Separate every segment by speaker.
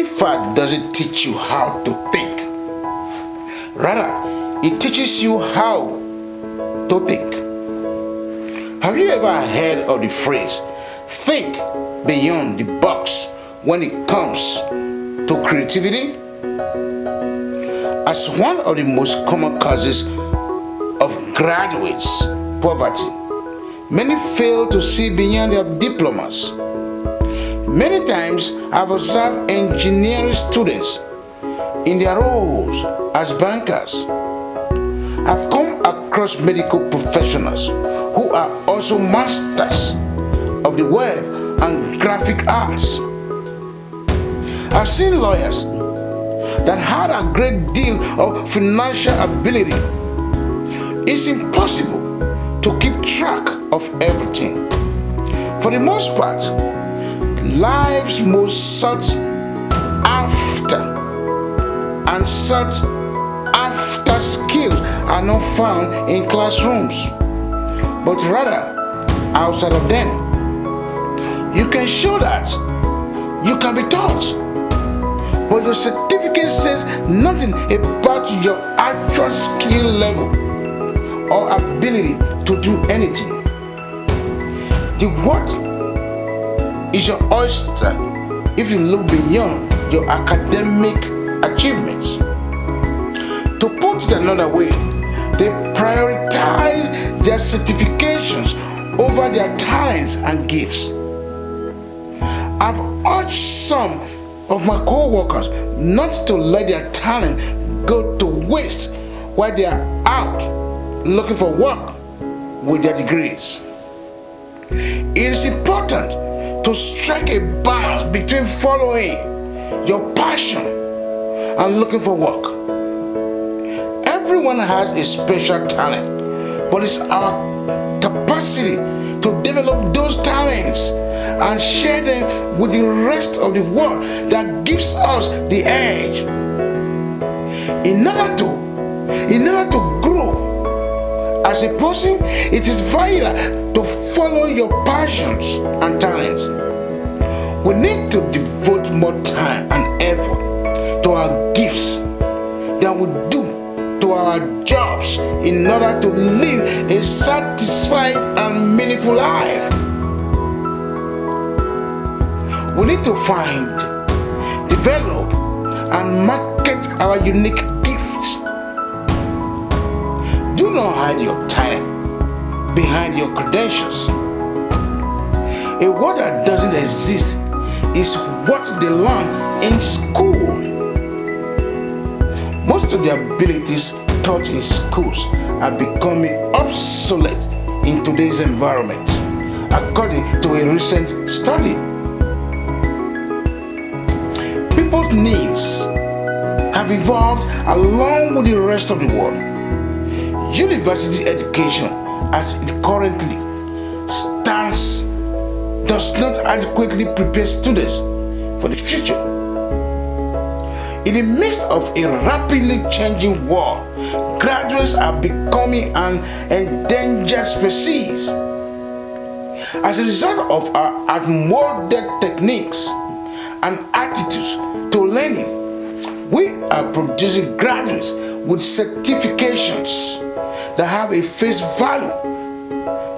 Speaker 1: Learning fast doesn't teach you how to think. Rather, it teaches you how to think. Have you ever heard of the phrase, think beyond the box when it comes to creativity? As one of the most common causes of graduates' poverty, many fail to see beyond their diplomas. Many times I've observed engineering students in their roles as bankers. I've come across medical professionals who are also masters of the web and graphic arts. I've seen lawyers that had a great deal of financial ability. It's impossible to keep track of everything. For the most part, life's most sought after and sought after skills are not found in classrooms, but rather outside of them. You can show that you can be taught, but your certificate says nothing about your actual skill level or ability to do anything. The what is your oyster if you look beyond your academic achievements. To put it another way, they prioritize their certifications over their talents and gifts. I've urged some of my co-workers not to let their talent go to waste while they are out looking for work with their degrees. It is important to strike a balance between following your passion and looking for work. Everyone has a special talent, but it's our capacity to develop those talents and share them with the rest of the world that gives us the edge. In order to grow as a person, it is vital to follow your passions and talents. We need to devote more time and effort to our gifts than we do to our jobs in order to live a satisfied and meaningful life. We need to find, develop, and market our unique gifts. Do not hide your talent behind your credentials. A word that doesn't exist is what they learn in school. Most of the abilities taught in schools are becoming obsolete in today's environment, according to a recent study. People's needs have evolved along with the rest of the world. University education, as it currently stands, does not adequately prepare students for the future. In the midst of a rapidly changing world, graduates are becoming an endangered species. As a result of our outmoded techniques and attitudes to learning, we are producing graduates with certifications that have a face value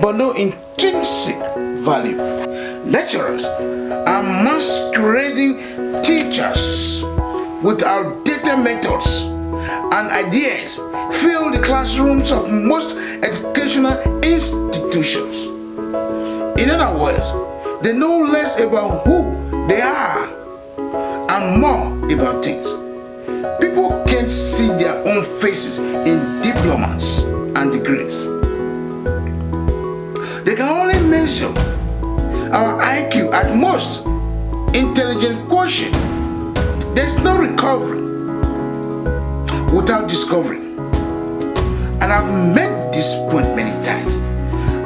Speaker 1: but no intrinsic value. Lecturers are masquerading teachers with outdated methods and ideas fill the classrooms of most educational institutions. In other words, they know less about who they are and more about things. People can't see their own faces in diplomas and degrees. They can only measure our IQ at most, intelligent quotient. There's no recovery without discovering. And I've made this point many times.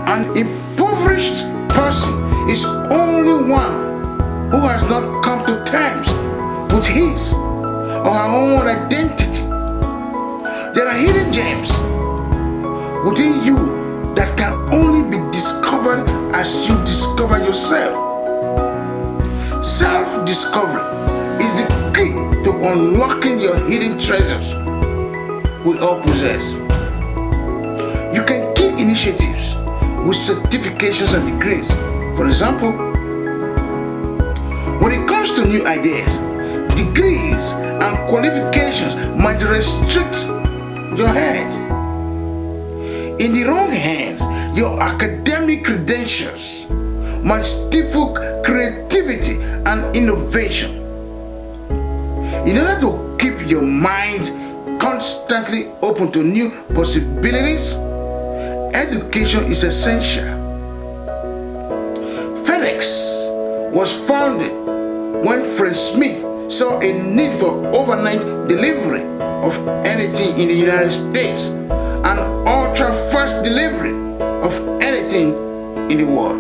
Speaker 1: An impoverished person is only one who has not come to terms with his or her own identity. There are hidden gems within you that can only be discovered as you discover yourself. Self-discovery is the unlocking your hidden treasures we all possess. You can keep initiatives with certifications and degrees. For example, when it comes to new ideas, degrees and qualifications might restrict your head. In the wrong hands, your academic credentials might stifle creativity and innovation. In order to keep your mind constantly open to new possibilities, education is essential. FedEx was founded when Fred Smith saw a need for overnight delivery of anything in the United States and ultra-fast delivery of anything in the world.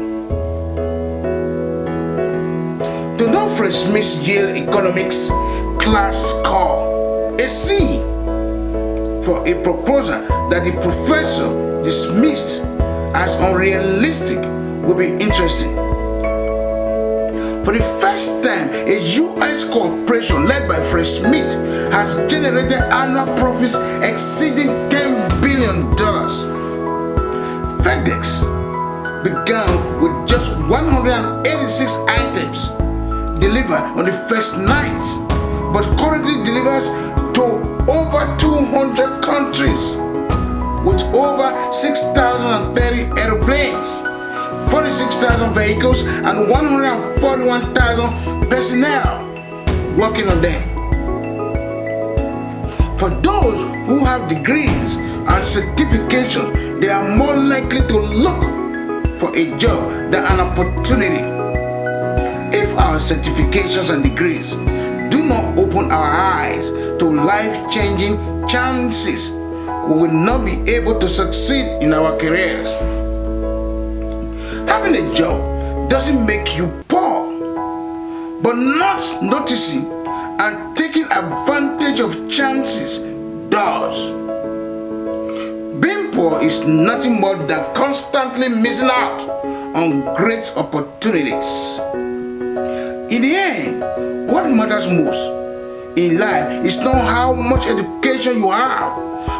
Speaker 1: To know Fred Smith's Yale economics class score, a C, for a proposal that the professor dismissed as unrealistic, will be interesting. For the first time, a U.S. corporation led by Fred Smith has generated annual profits exceeding $10 billion. FedEx began with just 186 items delivered on the first night, but currently delivers to over 200 countries with over 6,030 airplanes, 46,000 vehicles, and 141,000 personnel working on them. For those who have degrees and certifications, they are more likely to look for a job than an opportunity. If our certifications and degrees do not open our eyes to life-changing chances, we will not be able to succeed in our careers. Having a job doesn't make you poor, but not noticing and taking advantage of chances does. Being poor is nothing more than constantly missing out on great opportunities. In the end, what matters most in life is not how much education you have,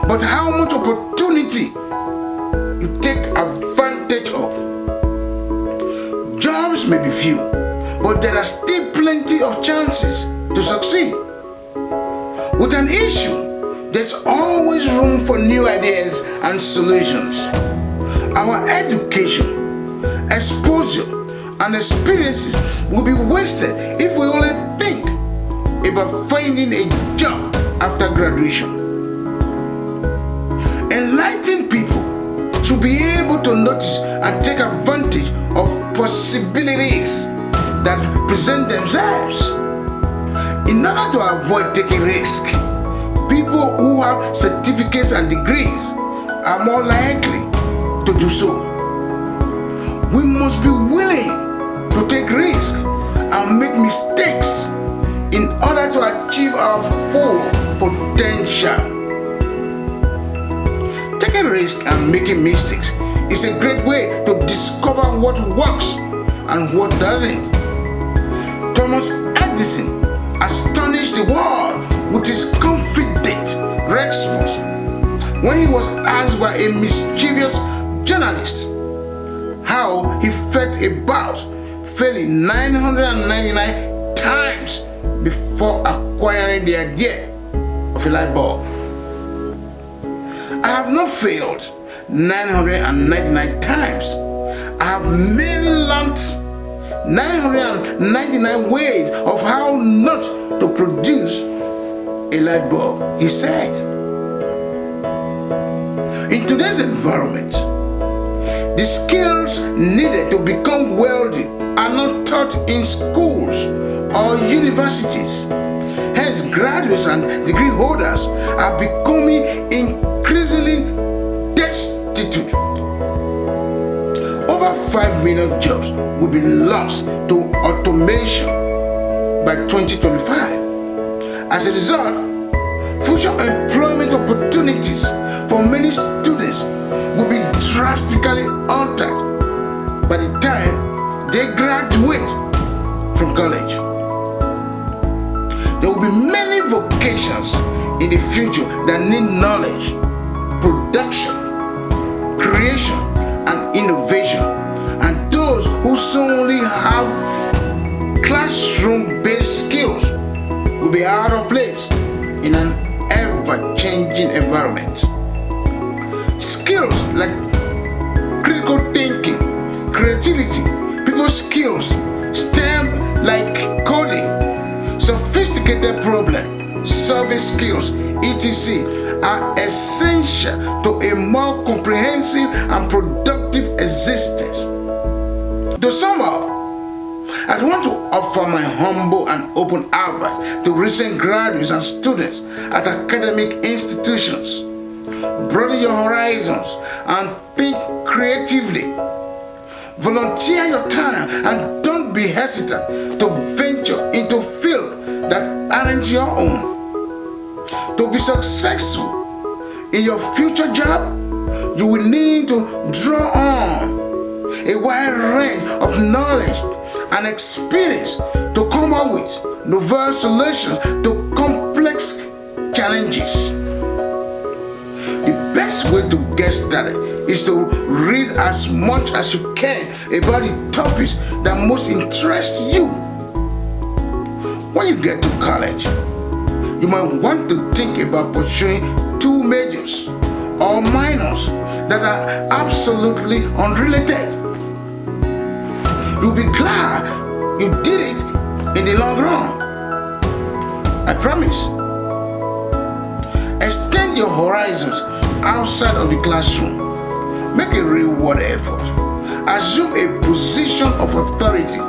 Speaker 1: but how much opportunity you take advantage of. Jobs may be few, but there are still plenty of chances to succeed. With an issue, there's always room for new ideas and solutions. Our education, exposure, and experiences will be wasted if we only think about finding a job after graduation. Enlightened people should be able to notice and take advantage of possibilities that present themselves. In order to avoid taking risks, people who have certificates and degrees are more likely to do so. We must be willing to take risks and make mistakes in order to achieve our full potential. Taking risks and making mistakes is a great way to discover what works and what doesn't. Thomas Edison astonished the world with his confident response when he was asked by a mischievous journalist how he felt about failing 999 times before acquiring the idea of a light bulb. I have not failed 999 times. I have merely learned 999 ways of how not to produce a light bulb, he said. In today's environment, the skills needed to become wealthy are not taught in schools or universities. Hence, graduates and degree holders are becoming increasingly destitute. Over 5 million jobs will be lost to automation by 2025. As a result, future employment opportunities for many students will be drastically altered by the time they graduate from college. They will will be many vocations in the future that need knowledge, production, creation, and innovation. And those who solely have classroom-based skills will be out of place in an ever-changing environment. Skills like critical thinking, creativity, people skills, STEM like coding, sophisticated problem-solving skills, etc., are essential to a more comprehensive and productive existence. To sum up, I want to offer my humble and open advice to recent graduates and students at academic institutions. Broaden your horizons and think creatively. Volunteer your time and don't be hesitant to venture into fields that aren't your own. To be successful in your future job, you will need to draw on a wide range of knowledge and experience to come up with novel solutions to complex challenges. The best way to get started is to read as much as you can about the topics that most interest you. When you get to college, you might want to think about pursuing 2 majors or minors that are absolutely unrelated. You'll be glad you did it in the long run. I promise. Extend your horizons outside of the classroom. Make a real-world effort. Assume a position of authority.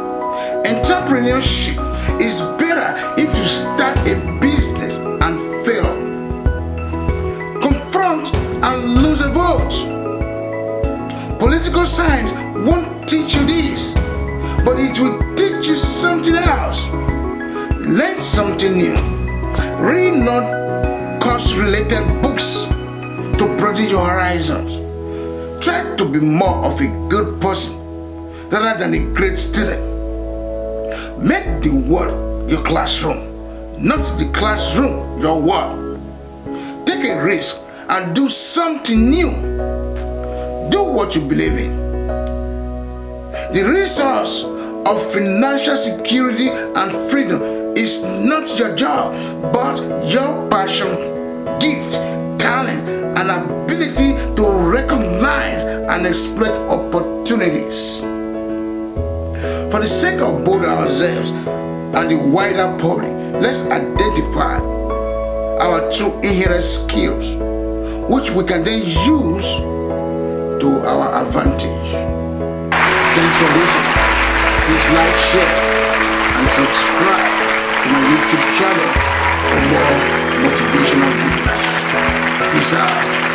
Speaker 1: Entrepreneurship is better if you start a business and fail. Confront and lose a vote. Political science won't teach you this, but it will teach you something else. Learn something new. Read non-course-related books to broaden your horizons. Try to be more of a good person rather than a great student. Make the world your classroom, not the classroom your world. Take a risk and do something new. Do what you believe in. The resource of financial security and freedom is not your job, but your passion, gift, talent, and ability to recognize and exploit opportunities. For the sake of both ourselves and the wider public, let's identify our true inherent skills, which we can then use to our advantage. Thanks for listening. Please like, share, and subscribe to my YouTube channel for more motivational videos. Peace out.